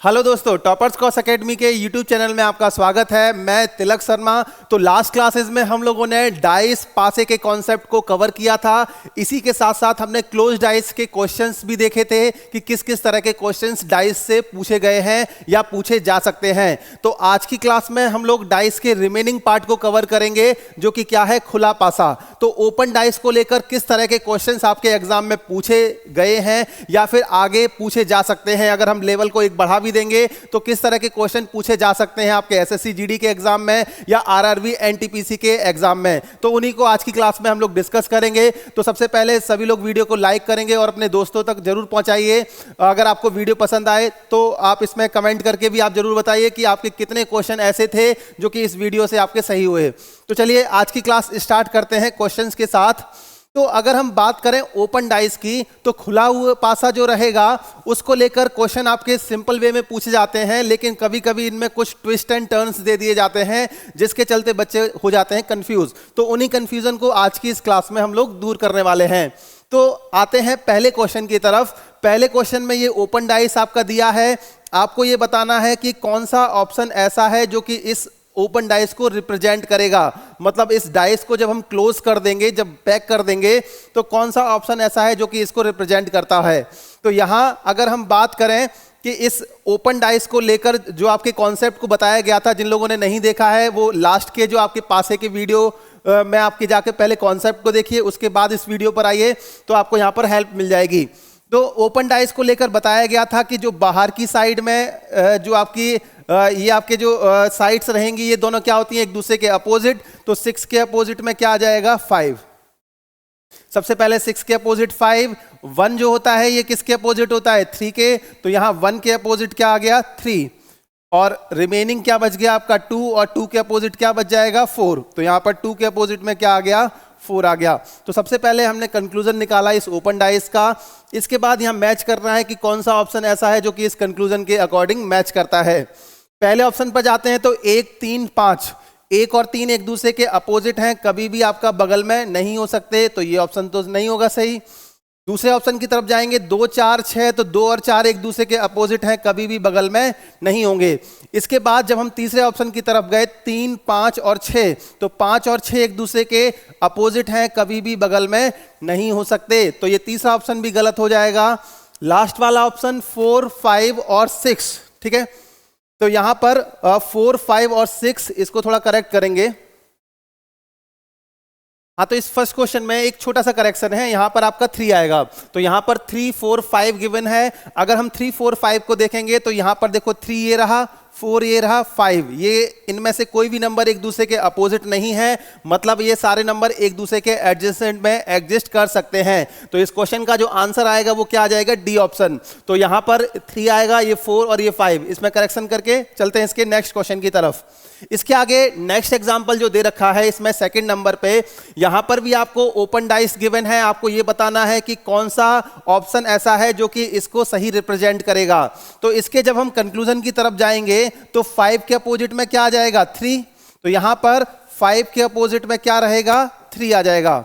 Hello दोस्तों, toppers cos academy के YouTube channel में आपका स्वागत है। मैं तिलक शर्मा। तो लास्ट क्लासेस में हम लोगों ने डाइस पासे के कॉन्सेप्ट को कवर किया था। इसी के साथ साथ हमने क्लोज डाइस के क्वेश्चंस भी देखे थे कि किस किस तरह के क्वेश्चंस डाइस से पूछे गए हैं या पूछे जा सकते हैं। तो आज की क्लास में हम लोग डाइस के रिमेनिंग पार्ट को कवर करेंगे, जो कि क्या है, खुला पासा। तो ओपन डाइस को लेकर किस तरह के क्वेश्चंस आपके एग्जाम में पूछे गए हैं या फिर आगे पूछे जा सकते हैं, अगर हम लेवल को एक बढ़ा भी देंगे तो किस तरह के क्वेश्चन पूछे जा सकते हैं आपके एसएससी जीडी के एग्जाम में या आरआरबी एनटीपीसी के एग्जाम में। तो उन्हीं को आज की क्लास में हम लोग डिस्कस करेंगे। तो सबसे पहले सभी लोग वीडियो को लाइक करेंगे और अपने दोस्तों तक जरूर पहुंचाइए। अगर आपको वीडियो पसंद आए तो आप इसमें कमेंट करके भी आप जरूर बताइए कि आपके कितने क्वेश्चन ऐसे थे जो कि इस वीडियो से आपके सही हुए। तो चलिए आज की क्लास स्टार्ट करते हैं क्वेश्चंस के साथ। तो अगर हम बात करें ओपन डाइस की, तो खुला हुआ पासा जो रहेगा उसको लेकर क्वेश्चन आपके सिंपल वे में पूछे जाते हैं, लेकिन कभी कभी इनमें कुछ ट्विस्ट एंड टर्न्स दे दिए जाते हैं जिसके चलते बच्चे हो जाते हैं कंफ्यूज। तो उन्हीं कंफ्यूजन को आज की इस क्लास में हम लोग दूर करने वाले हैं। तो आते हैं पहले क्वेश्चन की तरफ। पहले क्वेश्चन में ये ओपन डाइस आपका दिया है। आपको ये बताना है कि कौन सा ऑप्शन ऐसा है जो कि इस ओपन डाइस को रिप्रेजेंट करेगा। मतलब इस डाइस को जब हम क्लोज कर देंगे, जब पैक कर देंगे, तो कौन सा ऑप्शन ऐसा है जो कि इसको रिप्रेजेंट करता है। तो यहां अगर हम बात करें कि इस ओपन डाइस को लेकर जो आपके कॉन्सेप्ट को बताया गया था, जिन लोगों ने नहीं देखा है वो लास्ट के जो आपके पासे के वीडियो में आपके जाके पहले कॉन्सेप्ट को देखिए, उसके बाद इस वीडियो पर आइए तो आपको यहां पर हेल्प मिल जाएगी। तो ओपन डाइस को लेकर बताया गया था कि जो बाहर की साइड में जो आपकी ये आपके जो साइड्स रहेंगी, ये दोनों क्या होती हैं, एक दूसरे के अपोजिट। तो 6 के अपोजिट में क्या आ जाएगा, 5। सबसे पहले 6 के अपोजिट 5। 1 जो होता है ये किसके अपोजिट होता है, 3 के। तो यहां 1 के अपोजिट क्या आ गया, 3। और रिमेनिंग क्या बच गया आपका 2, और 2 के अपोजिट क्या बच जाएगा, 4। तो यहां पर 2 के अपोजिट में क्या आ गया, 4 आ गया। तो सबसे पहले हमने कंक्लूजन निकाला इस ओपन डाइस का। इसके बाद यहां मैच करना है कि कौन सा ऑप्शन ऐसा है जो कि इस कंक्लूजन के अकॉर्डिंग मैच करता है। पहले ऑप्शन पर जाते हैं। तो 1, 3, 5, 1 और 3 एक दूसरे के अपोजिट हैं, कभी भी आपका बगल में नहीं हो सकते, तो ये ऑप्शन तो नहीं होगा सही। दूसरे ऑप्शन की तरफ जाएंगे, 2, 4, 6, तो 2 और 4 एक दूसरे के अपोजिट हैं, कभी भी बगल में नहीं होंगे। इसके बाद जब हम तीसरे ऑप्शन की तरफ गए, 3, 5 और 6, तो 5 और 6 एक दूसरे के अपोजिट हैं, कभी भी बगल में नहीं हो सकते, तो ये तीसरा ऑप्शन भी गलत हो जाएगा। लास्ट वाला ऑप्शन 4, 5 और 6, ठीक है। तो यहां पर 4, 5 और 6 इसको थोड़ा करेक्ट करेंगे। हाँ, तो इस फर्स्ट क्वेश्चन में एक छोटा सा करेक्शन है, यहां पर आपका 3 आएगा। तो यहां पर 3, 4, 5 गिवन है। अगर हम 3, 4, 5 को देखेंगे तो यहां पर देखो 3 ये रहा, 4 ये रहा, 5 ये, इनमें से कोई भी नंबर एक दूसरे के अपोजिट नहीं है। मतलब ये सारे नंबर एक दूसरे के एडजेसेंट में एग्जिस्ट कर सकते हैं। तो इस क्वेश्चन का जो आंसर आएगा वो क्या आ जाएगा, डी ऑप्शन। तो यहां पर 3 आएगा, ये 4 और ये 5, इसमें करेक्शन करके चलते हैं इसके नेक्स्ट क्वेश्चन की तरफ। इसके आगे नेक्स्ट एग्जांपल जो दे रखा है इसमें सेकंड नंबर पे, यहां पर भी आपको ओपन डाइस गिवन है। आपको ये बताना है कि कौन सा ऑप्शन ऐसा है जो कि इसको सही रिप्रेजेंट करेगा। तो इसके जब हम कंक्लूजन की तरफ जाएंगे तो 5 के अपोजिट में क्या आ जाएगा, 3। तो यहां पर 5 के अपोजिट में क्या रहेगा, 3 आ जाएगा।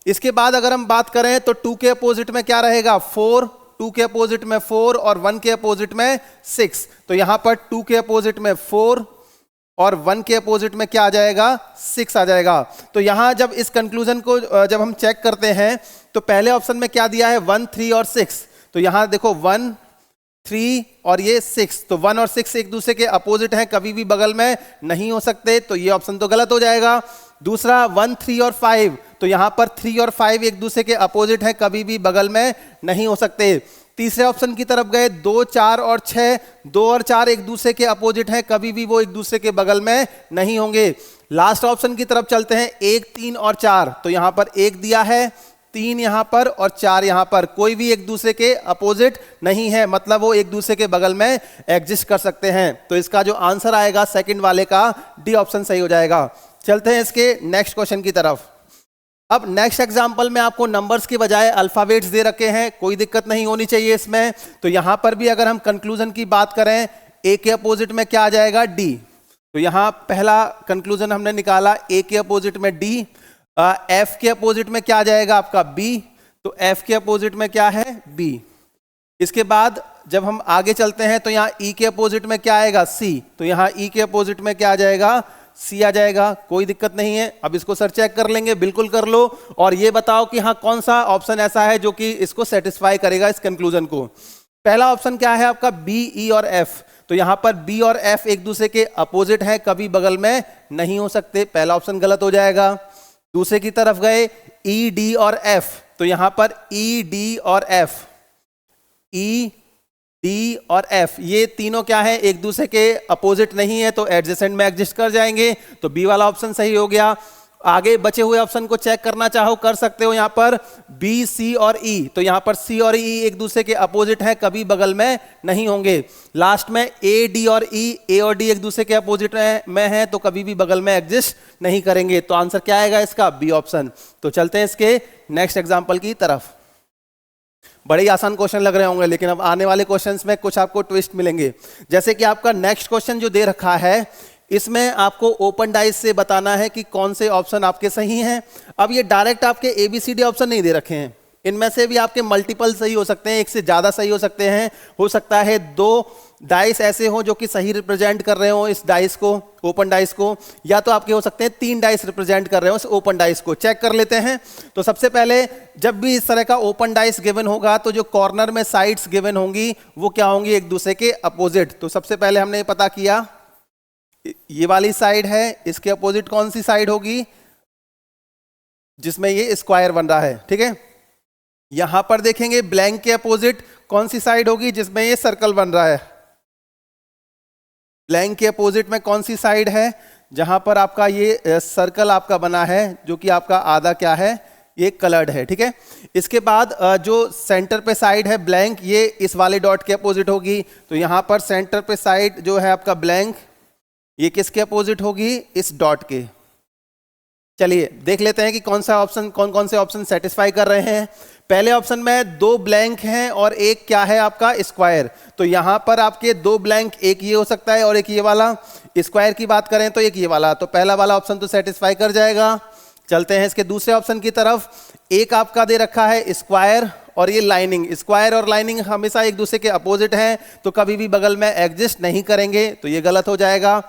इसके बाद अगर हम बात करें तो 2 के अपोजिट में क्या रहेगा, 4। 2 के अपोजिट में 4 और 1 के अपोजिट में 6। तो यहां पर 2 के अपोजिट में 4 और 1 के अपोजिट में क्या आ जाएगा, 6 आ जाएगा। तो यहां जब इस कंक्लूजन को जब हम चेक करते हैं तो पहले ऑप्शन में क्या दिया है, 1, 3 और 6। तो यहां देखो 1, 3 और ये 6, तो 1 और 6 एक दूसरे के अपोजिट हैं, कभी भी बगल में नहीं हो सकते, तो ये ऑप्शन तो गलत हो जाएगा। दूसरा 1, 3 और 5, तो यहां पर 3 और 5 एक दूसरे के अपोजिट हैं, कभी भी बगल में नहीं हो सकते। तीसरे ऑप्शन की तरफ गए, 2, 4 और 6, 2 और 4 एक दूसरे के अपोजिट हैं, कभी भी वो एक दूसरे के बगल में नहीं होंगे। लास्ट ऑप्शन की तरफ चलते हैं, 1, 3 और 4, तो यहां पर 1 दिया है, 3 यहां पर और 4 यहां पर, कोई भी एक दूसरे के अपोजिट नहीं है, मतलब वो एक दूसरे के बगल में एग्जिस्ट कर सकते हैं। तो इसका जो आंसर आएगा सेकंड वाले का, डी ऑप्शन सही हो जाएगा। चलते हैं इसके नेक्स्ट क्वेश्चन की तरफ। अब नेक्स्ट एग्जांपल में आपको नंबर्स के बजाय अल्फाबेट्स दे रखे हैं, कोई दिक्कत नहीं होनी चाहिए इसमें। तो यहां पर भी अगर हम कंक्लूजन की बात करें, ए के अपोजिट में क्या आ जाएगा, डी। तो यहां पहला कंक्लूजन हमने निकाला, ए के अपोजिट में डी। एफ के अपोजिट में क्या आ जाएगा आपका, बी। तो एफ के अपोजिट में क्या है, बी। इसके बाद जब हम आगे चलते हैं तो यहाँ ई के अपोजिट में क्या आएगा, सी, तो यहाँ ई के अपोजिट में क्या आ जाएगा, सी आ जाएगा, कोई दिक्कत नहीं है। अब इसको सर चेक कर लेंगे, बिल्कुल कर लो, और ये बताओ कि हाँ कौन सा ऑप्शन ऐसा है जो कि इसको सेटिस्फाई करेगा इस कंक्लूजन को। पहला ऑप्शन क्या है आपका, बी, ई और एफ, तो यहां पर बी और एफ एक दूसरे के अपोजिट है, कभी बगल में नहीं हो सकते, पहला ऑप्शन गलत हो जाएगा। दूसरे की तरफ गए ई, डी और एफ, तो यहां पर ई, डी और एफ, ई, डी और एफ, ये तीनों क्या है, एक दूसरे के अपोजिट नहीं है, तो एडजेसेंट में एग्जिस्ट कर जाएंगे, तो बी वाला ऑप्शन सही हो गया। आगे बचे हुए ऑप्शन को चेक करना चाहो कर सकते हो, यहां पर बी, सी और ई, तो यहां पर सी और ई एक दूसरे के अपोजिट है, कभी बगल में नहीं होंगे। लास्ट में ए, डी और ई, ए और डी एक दूसरे के अपोजिट में है, तो कभी भी बगल में एग्जिस्ट नहीं करेंगे, तो आंसर क्या आएगा इसका, बी ऑप्शन। तो चलते हैं इसके नेक्स्ट एग्जाम्पल की तरफ। बड़े ही आसान क्वेश्चन लग रहे होंगे, लेकिन अब आने वाले क्वेश्चंस में कुछ आपको ट्विस्ट मिलेंगे। जैसे कि आपका नेक्स्ट क्वेश्चन जो दे रखा है, इसमें आपको ओपन डाइस से बताना है कि कौन से ऑप्शन आपके सही हैं। अब ये डायरेक्ट आपके ABCD ऑप्शन नहीं दे रखे हैं, इनमें से भी आपके मल्टीपल सही हो सकते हैं, एक से ज़्यादा सही हो सकते हैं। हो सकता है 2 डाइस ऐसे हो जो कि सही रिप्रेजेंट कर रहे हो इस डाइस को, ओपन डाइस को, या तो आपके हो सकते हैं 3 डाइस रिप्रेजेंट कर रहे हो इस ओपन डाइस को। चेक कर लेते हैं। तो सबसे पहले जब भी इस तरह का ओपन डाइस गिवन होगा तो जो कॉर्नर में साइड्स गिवन होंगी वो क्या होंगी, एक दूसरे के अपोजिट। तो सबसे पहले हमने पता किया ये वाली साइड है, इसके अपोजिट कौन सी साइड होगी, जिसमें ये स्क्वायर बन रहा है, ठीक है। यहां पर देखेंगे ब्लैंक के अपोजिट कौन सी साइड होगी, जिसमें ये सर्कल बन रहा है। ब्लैंक के अपोजिट में कौन सी साइड है, जहां पर आपका ये सर्कल आपका बना है, जो कि आपका आधा क्या है, ये कलर्ड है, ठीक है। इसके बाद जो सेंटर पे साइड है ब्लैंक, ये इस वाले डॉट के अपोजिट होगी, तो यहां पर सेंटर पे साइड जो है आपका ब्लैंक, ये किसके अपोजिट होगी, इस डॉट के। चलिए देख लेते हैं कि कौन सा ऑप्शन, कौन कौन से ऑप्शन सेटिस्फाई कर रहे हैं। पहले ऑप्शन में 2 ब्लैंक हैं और एक क्या है आपका स्क्वायर, तो यहां पर आपके 2 ब्लैंक, एक ये हो सकता है और एक ये वाला। स्क्वायर की बात करें तो एक ये वाला, तो पहला वाला ऑप्शन तो सेटिस्फाई कर जाएगा। चलते हैं इसके दूसरे ऑप्शन की तरफ। एक आपका दे रखा है स्क्वायर और ये लाइनिंग, स्क्वायर और लाइनिंग हमेशा एक दूसरे के अपोजिट हैं, तो कभी भी बगल में एग्जिस्ट नहीं करेंगे, तो ये गलत हो जाएगा।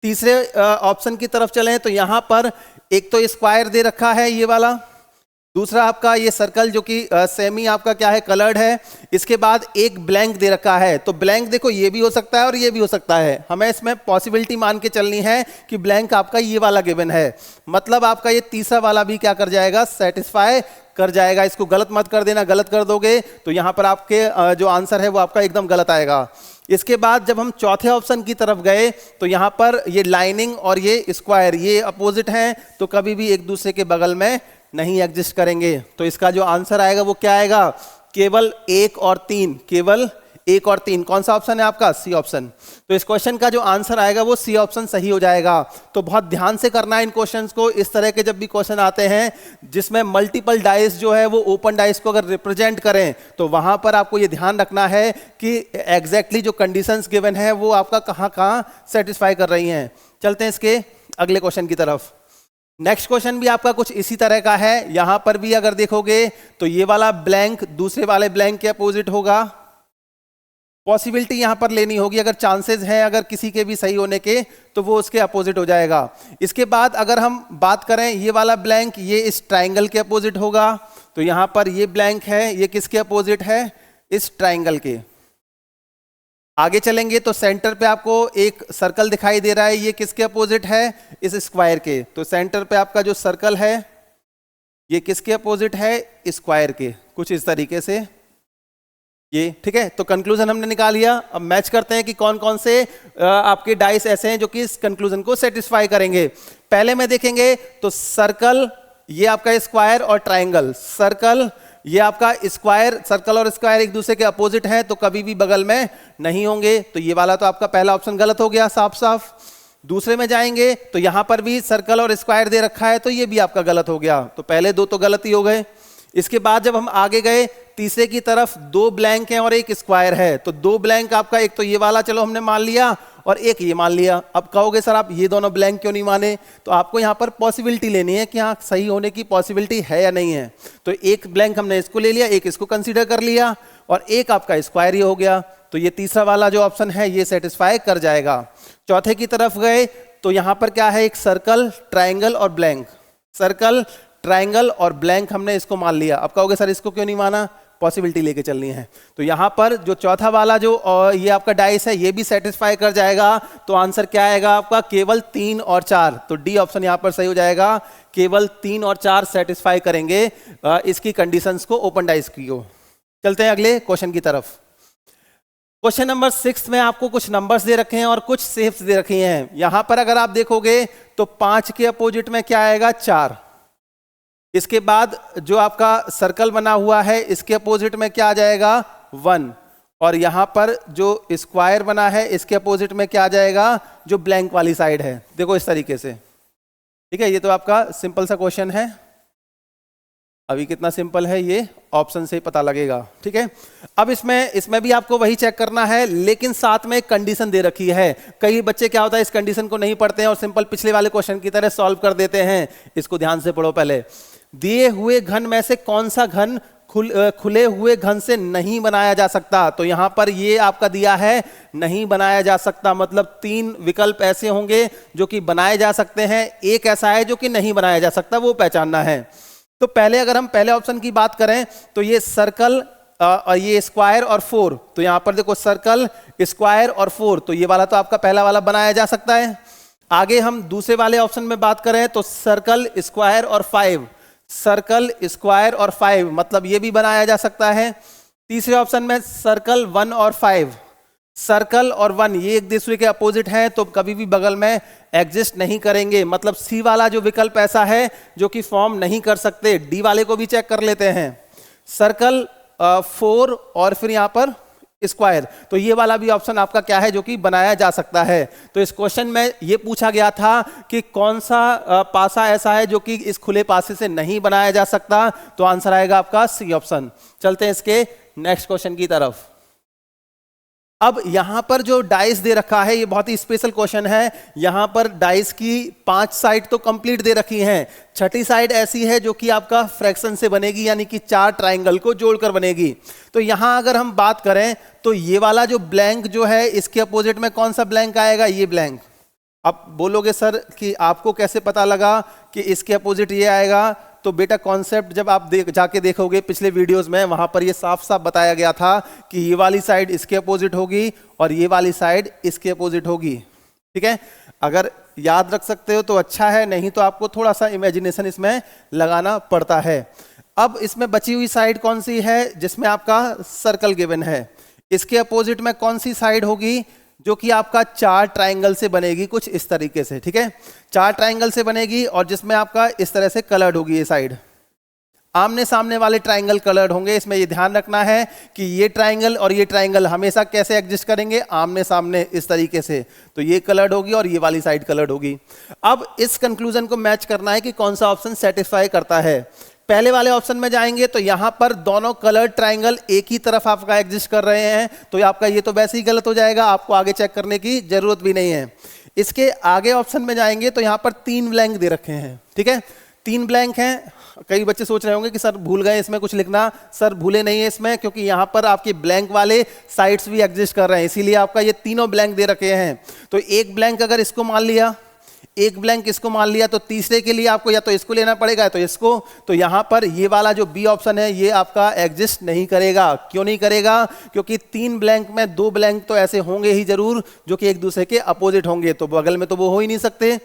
तीसरे ऑप्शन की तरफ चलें तो यहां पर एक तो स्क्वायर दे रखा है ये वाला, दूसरा आपका ये सर्कल जो कि सेमी आपका क्या है, कलर्ड है। इसके बाद एक ब्लैंक दे रखा है, तो ब्लैंक देखो ये भी हो सकता है और ये भी हो सकता है, हमें इसमें पॉसिबिलिटी मान के चलनी है कि ब्लैंक आपका ये वाला गिवन है, मतलब आपका ये तीसरा वाला भी क्या कर जाएगा, सेटिस्फाई कर जाएगा। इसको गलत मत कर देना, गलत कर दोगे तो यहां पर आपके जो आंसर है वो आपका एकदम गलत आएगा। इसके बाद जब हम चौथे ऑप्शन की तरफ गए तो यहां पर ये लाइनिंग और ये स्क्वायर ये अपोजिट हैं, तो कभी भी एक दूसरे के बगल में नहीं एग्जिस्ट करेंगे, तो इसका जो आंसर आएगा वो क्या आएगा, केवल 1 और 3, केवल 1 और 3। कौन सा ऑप्शन है आपका, सी ऑप्शन। तो इस क्वेश्चन का जो आंसर आएगा वो सी ऑप्शन सही हो जाएगा। तो बहुत ध्यान से करना है इन क्वेश्चंस को। इस तरह के जब भी क्वेश्चन आते हैं जिसमें मल्टीपल डाइस जो है वो ओपन डाइस को अगर रिप्रेजेंट करें, तो वहां पर आपको ये ध्यान रखना है कि एग्जैक्टली जो कंडीशंस गिवन है वो आपका कहाँ कहाँ सेटिस्फाई कर रही हैं। चलते हैं इसके अगले क्वेश्चन की तरफ। नेक्स्ट क्वेश्चन भी आपका कुछ इसी तरह का है। यहां पर भी अगर देखोगे तो ये वाला ब्लैंक दूसरे वाले ब्लैंक के अपोजिट होगा, पॉसिबिलिटी यहां पर लेनी होगी, अगर चांसेस हैं अगर किसी के भी सही होने के तो वो उसके अपोजिट हो जाएगा। इसके बाद अगर हम बात करें ये वाला ब्लैंक ये इस ट्राइंगल के अपोजिट होगा, तो यहां पर ये ब्लैंक है ये किसके अपोजिट है, इस ट्राइंगल के। आगे चलेंगे तो सेंटर पे आपको एक सर्कल दिखाई दे रहा है, ये किसके अपोजिट है, इस स्क्वायर के। तो सेंटर पे आपका जो सर्कल है ये किसके अपोजिट है, स्क्वायर के, कुछ इस तरीके से ये, ठीक है। तो कंक्लूजन हमने निकाल लिया। अब मैच करते हैं कि कौन कौन से आपके डाइस ऐसे हैं जो कि इस कंक्लूजन को सेटिस्फाई करेंगे। पहले में देखेंगे तो सर्कल, ये आपका स्क्वायर और ट्राइंगल, सर्कल ये आपका स्क्वायर, सर्कल और स्क्वायर एक दूसरे के अपोजिट हैं, तो कभी भी बगल में नहीं होंगे, तो ये वाला तो आपका पहला ऑप्शन गलत हो गया साफ साफ। दूसरे में जाएंगे तो यहां पर भी सर्कल और स्क्वायर दे रखा है, तो ये भी आपका गलत हो गया, तो पहले 2 तो गलत ही हो गए। इसके बाद जब हम आगे गए तीसरे की तरफ 2 ब्लैंक हैं और एक स्क्वायर है, तो 2 ब्लैंक आपका, एक तो ये वाला चलो हमने मान लिया और एक ये मान लिया। अब कहोगे सर आप ये दोनों ब्लैंक क्यों नहीं माने, तो आपको यहाँ पर पॉसिबिलिटी लेनी है कि हाँ सही होने की पॉसिबिलिटी है या नहीं है। तो एक ब्लैंक हमने इसको ले लिया, एक इसको कंसीडर कर लिया। और एक आपका स्क्वायर ही हो गया। तो ये तीसरा वाला जो ऑप्शन है ये सेटिस्फाई कर जाएगा। चौथे की तरफ गए तो यहां पर क्या है, एक सर्कल, ट्राइंगल और ब्लैंक। सर्कल, ट्राइंगल और ब्लैंक हमने इसको मान लिया। अब कहोगे सर इसको क्यों नहीं माना, पॉसिबिलिटी लेके चलनी है। तो यहां पर जो चौथा वाला जो ये आपका डाइस है ये भी सेटिस्फाई कर जाएगा। तो आंसर क्या आएगा आपका, केवल 3 और 4। तो डी ऑप्शन यहां पर सही हो जाएगा, केवल 3 और 4 सेटिस्फाई करेंगे इसकी कंडीशंस को ओपन डाइस की हो। चलते हैं अगले क्वेश्चन की तरफ। क्वेश्चन नंबर 6 में आपको कुछ नंबर्स दे रखे हैं और कुछ शेप्स दे रखी हैं। यहां पर अगर आप देखोगे तो 5 के अपोजिट में क्या आएगा, 4। इसके बाद जो आपका सर्कल बना हुआ है इसके अपोजिट में क्या आ जाएगा, 1। और यहां पर जो स्क्वायर बना है इसके अपोजिट में क्या आ जाएगा, जो ब्लैंक वाली साइड है। देखो इस तरीके से, ठीक है। ये तो आपका सिंपल सा क्वेश्चन है। अभी कितना सिंपल है ये ऑप्शन से ही पता लगेगा, ठीक है। अब इसमें भी आपको वही चेक करना है, लेकिन साथ में एक कंडीशन दे रखी है। कई बच्चे क्या होता है इस कंडीशन को नहीं पढ़ते हैं और सिंपल पिछले वाले क्वेश्चन की तरह सॉल्व कर देते हैं। इसको ध्यान से पढ़ो पहले। दिए हुए घन में से कौन सा घन खुले हुए घन से नहीं बनाया जा सकता। तो यहां पर ये आपका दिया है नहीं बनाया जा सकता, मतलब 3 विकल्प ऐसे होंगे जो कि बनाए जा सकते हैं, एक ऐसा है जो कि नहीं बनाया जा सकता, वो पहचानना है। तो पहले अगर हम पहले ऑप्शन की बात करें तो ये सर्कल और ये स्क्वायर और 4। तो यहां पर देखो सर्कल, स्क्वायर और 4, तो ये वाला तो आपका पहला वाला बनाया जा सकता है। आगे हम दूसरे वाले ऑप्शन में बात करें तो सर्कल, स्क्वायर और 5। सर्कल, स्क्वायर और 5 मतलब ये भी बनाया जा सकता है। तीसरे ऑप्शन में सर्कल, 1 और 5। सर्कल और 1 ये एक दूसरे के अपोजिट हैं तो कभी भी बगल में एग्जिस्ट नहीं करेंगे, मतलब सी वाला जो विकल्प ऐसा है जो कि फॉर्म नहीं कर सकते। डी वाले को भी चेक कर लेते हैं। सर्कल, 4 और फिर यहां पर स्क्वायर, तो ये वाला भी ऑप्शन आपका क्या है जो कि बनाया जा सकता है। तो इस क्वेश्चन में ये पूछा गया था कि कौन सा पासा ऐसा है जो कि इस खुले पासे से नहीं बनाया जा सकता। तो आंसर आएगा आपका सी ऑप्शन। चलते हैं इसके नेक्स्ट क्वेश्चन की तरफ। अब यहां पर जो डाइस दे रखा है ये बहुत ही स्पेशल क्वेश्चन है। यहां पर डाइस की 5 साइड तो कंप्लीट दे रखी हैं, छठी साइड ऐसी है जो कि आपका फ्रैक्शन से बनेगी, यानी कि 4 ट्राइंगल को जोड़कर बनेगी। तो यहां अगर हम बात करें तो ये वाला जो ब्लैंक जो है इसके अपोजिट में कौन सा ब्लैंक आएगा, ये ब्लैंक। अब बोलोगे सर कि आपको कैसे पता लगा कि इसके अपोजिट ये आएगा। तो बेटा कॉन्सेप्ट जब आप जाके देखोगे पिछले वीडियोस में, वहां पर ये साफ साफ बताया गया था कि ये वाली साइड इसके अपोजिट होगी और ये वाली साइड इसके अपोजिट होगी, ठीक है। अगर याद रख सकते हो तो अच्छा है, नहीं तो आपको थोड़ा सा इमेजिनेशन इसमें लगाना पड़ता है। अब इसमें बची हुई साइड कौन सी है, जिसमें आपका सर्कल गिवन है, इसके अपोजिट में कौन सी साइड होगी जो कि आपका 4 ट्राइंगल से बनेगी, कुछ इस तरीके से, ठीक है। 4 ट्राइंगल से बनेगी और जिसमें आपका इस तरह से कलर्ड होगी ये साइड। आमने सामने वाले ट्राइंगल कलर्ड होंगे। इसमें ये ध्यान रखना है कि ये ट्राइंगल और ये ट्राइंगल हमेशा कैसे एग्जिस्ट करेंगे, आमने सामने इस तरीके से। तो ये कलर्ड होगी और ये वाली साइड कलर्ड होगी। अब इस कंक्लूजन को मैच करना है कि कौन सा ऑप्शन सेटिस्फाई करता है। पहले वाले ऑप्शन में जाएंगे तो यहां पर दोनों कलर्ड ट्राइंगल एक ही तरफ आपका एग्जिस्ट कर रहे हैं, तो आपका ये तो वैसे ही गलत हो जाएगा, आपको आगे चेक करने की जरूरत भी नहीं है। इसके आगे ऑप्शन में जाएंगे तो यहां पर 3 ब्लैंक दे रखे हैं, ठीक है। 3 ब्लैंक हैं। कई बच्चे सोच रहे होंगे कि सर भूल गए इसमें कुछ लिखना। सर भूले नहीं है इसमें, क्योंकि यहां पर आपके ब्लैंक वाले साइड्स भी एग्जिस्ट कर रहे हैं, इसीलिए आपका ये तीनों ब्लैंक दे रखे हैं। तो एक ब्लैंक अगर इसको मान लिया, एक ब्लैंक इसको मान लिया, तो तीसरे के लिए आपको या तो इसको लेना पड़ेगा या तो इसको। तो यहां पर ये वाला जो बी ऑप्शन है ये आपका एग्जिस्ट नहीं करेगा। क्यों नहीं करेगा? क्योंकि 3 ब्लैंक में 2 ब्लैंक तो ऐसे होंगे ही जरूर जो कि एक दूसरे के अपोजिट होंगे, तो बगल में तो वो हो ही नहीं सकते।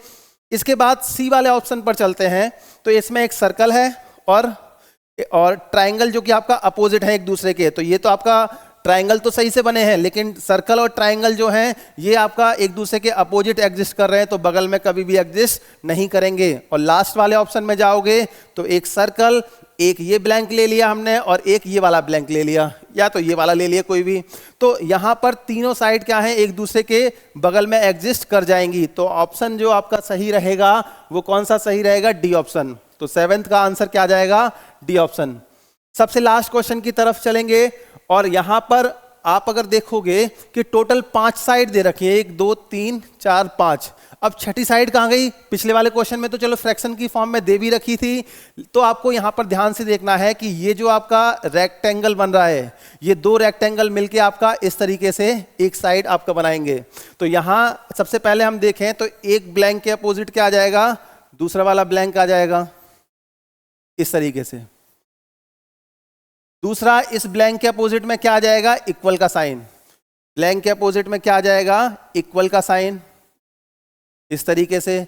इसके बाद सी वाले ऑप्शन पर चलते हैं। तो इसमें एक सर्कल है और ट्राइंगल जो कि आपका अपोजिट है एक दूसरे के। तो ये तो आपका ट्राइंगल तो सही से बने हैं, लेकिन सर्कल और ट्राइंगल जो हैं ये आपका एक दूसरे के अपोजिट एग्जिस्ट कर रहे हैं, तो बगल में कभी भी एग्जिस्ट नहीं करेंगे। और लास्ट वाले ऑप्शन में जाओगे तो एक सर्कल, एक ये ब्लैंक ले लिया हमने और एक ये वाला ब्लैंक ले लिया, या तो ये वाला ले लिया कोई भी। तो यहां पर तीनों साइड क्या है, एक दूसरे के बगल में एग्जिस्ट कर जाएंगी। तो ऑप्शन जो आपका सही रहेगा वो कौन सा सही रहेगा? D option. तो 7th का आंसर क्या आ जाएगा? D option. सबसे लास्ट क्वेश्चन की तरफ चलेंगे और यहां पर आप अगर देखोगे कि टोटल 5 साइड दे रखी है, 1 2 3 4 5। अब छठी साइड कहाँ गई? पिछले वाले क्वेश्चन में तो चलो फ्रैक्शन की फॉर्म में दे भी रखी थी। तो आपको यहां पर ध्यान से देखना है कि ये जो आपका रेक्टेंगल बन रहा है, ये 2 रेक्टेंगल मिलके आपका इस तरीके से एक साइड आपका बनाएंगे। तो यहां सबसे पहले हम देखें तो एक ब्लैंक के अपोजिट क्या आ जाएगा? दूसरा वाला ब्लैंक आ जाएगा इस तरीके से। दूसरा, इस ब्लैंक के अपोजिट में क्या आ जाएगा? इक्वल का साइन। ब्लैंक के अपोजिट में क्या आ जाएगा? इक्वल का साइन इस तरीके से।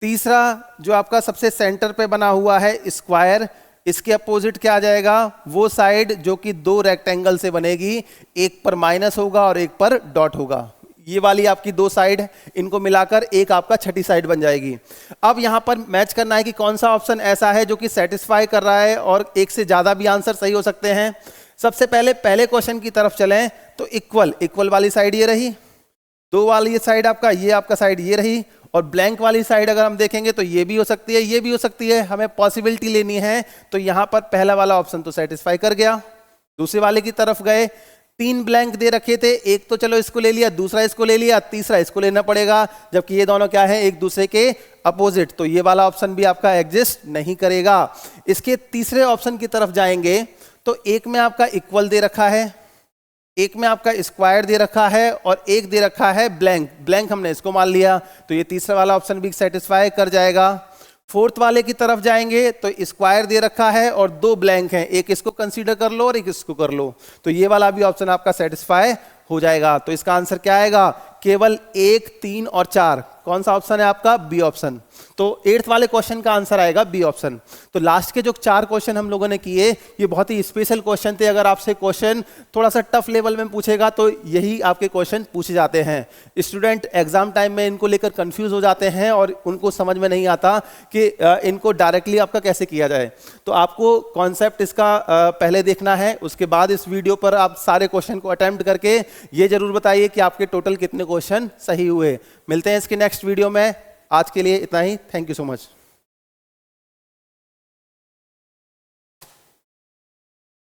तीसरा जो आपका सबसे सेंटर पे बना हुआ है स्क्वायर, इसके अपोजिट क्या आ जाएगा? वो साइड जो कि 2 रेक्टेंगल से बनेगी, एक पर माइनस होगा और एक पर डॉट होगा। ये वाली आपकी 2 साइड, इनको मिलाकर एक आपका छठी साइड बन जाएगी। अब यहां पर मैच करना है कि कौन सा ऑप्शन ऐसा है जो कि सेटिस्फाई कर रहा है और एक से ज्यादा भी आंसर सही हो सकते हैं। सबसे पहले क्वेश्चन की तरफ चलें तो इक्वल वाली साइड ये रही, 2 वाली ये साइड आपका, ये आपका साइड ये रही, और ब्लैंक वाली साइड अगर हम देखेंगे तो ये भी हो सकती है, ये भी हो सकती है। हमें पॉसिबिलिटी लेनी है, तो यहां पर पहला वाला ऑप्शन तो सेटिस्फाई कर गया। दूसरे वाले की तरफ गए, 3 ब्लैंक दे रखे थे, एक तो चलो इसको ले लिया, दूसरा इसको ले लिया, तीसरा इसको लेना पड़ेगा, जबकि ये दोनों क्या है? एक दूसरे के अपोजिट। तो ये वाला ऑप्शन भी आपका एग्जिस्ट नहीं करेगा। इसके तीसरे ऑप्शन की तरफ जाएंगे तो एक में आपका इक्वल दे रखा है, एक में आपका स्क्वायर दे रखा है, और एक दे रखा है ब्लैंक हमने इसको मान लिया, तो ये तीसरा वाला ऑप्शन भी सेटिस्फाई कर जाएगा। फोर्थ वाले की तरफ जाएंगे तो स्क्वायर दे रखा है और 2 ब्लैंक हैं, एक इसको कंसीडर कर लो और एक इसको कर लो, तो ये वाला भी ऑप्शन आपका सेटिस्फाई हो जाएगा। तो इसका आंसर क्या आएगा? केवल 1 3 और 4। कौन सा ऑप्शन है आपका? B option. तो 8th वाले क्वेश्चन का आंसर आएगा बी ऑप्शन। तो लास्ट के जो 4 क्वेश्चन हम लोगों ने किए, ये बहुत ही स्पेशल क्वेश्चन थे। अगर आपसे क्वेश्चन थोड़ा सा टफ लेवल में पूछेगा तो यही आपके क्वेश्चन पूछे जाते हैं। स्टूडेंट एग्जाम टाइम में इनको लेकर कंफ्यूज हो जाते हैं और उनको समझ में नहीं आता कि इनको डायरेक्टली आपका कैसे किया जाए। तो आपको कॉन्सेप्ट इसका पहले देखना है, उसके बाद इस वीडियो पर आप सारे क्वेश्चन को अटेम्प्ट करके ये जरूर बताइए कि आपके टोटल कितने क्वेश्चन सही हुए। मिलते हैं इसके नेक्स्ट वीडियो में। आज के लिए इतना ही। Thank you so much.